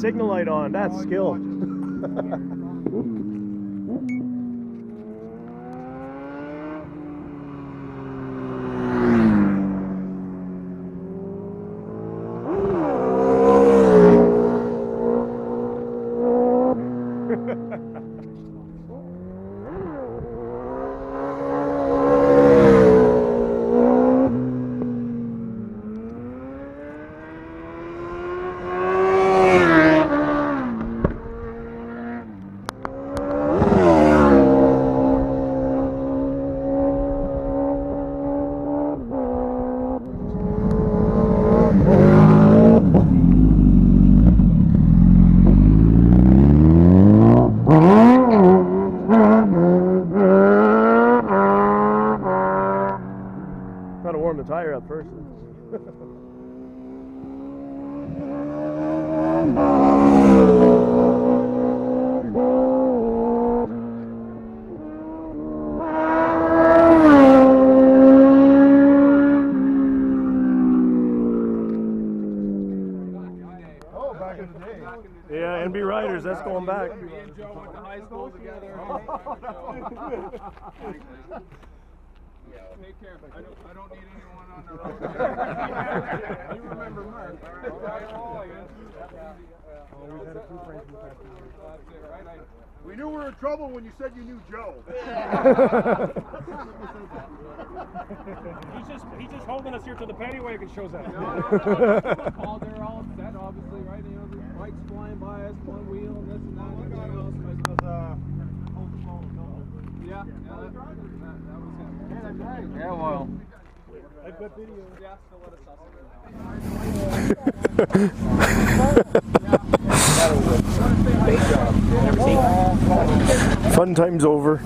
signal light on. That's skill. Gotta warm the tire up first. Oh, back in the day. Yeah, NB Riders, that's going back. Me and Joe went to high school together. Take care. I don't need anyone on the road. You remember Mark? We've had a few friends in the past. That's it, right? We knew we were in trouble when you said you knew Joe. He's just holding us here till the paddy wagon shows up. No. Called, they're all upset, obviously, right? You know, the bikes flying by us, one wheel, and this and that, and everything else. Yeah, that was him. Yeah, that's right. Yeah, well. I've got video. Yeah, still let us Fun time's over.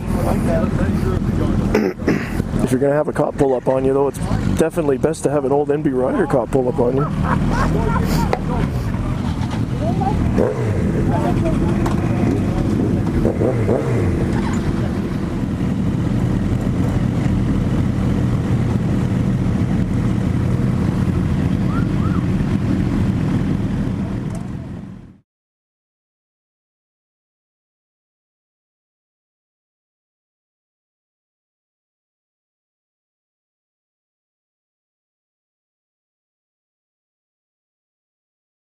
If you're gonna have a cop pull up on you, though, it's definitely best to have an old NB Rider cop pull up on you.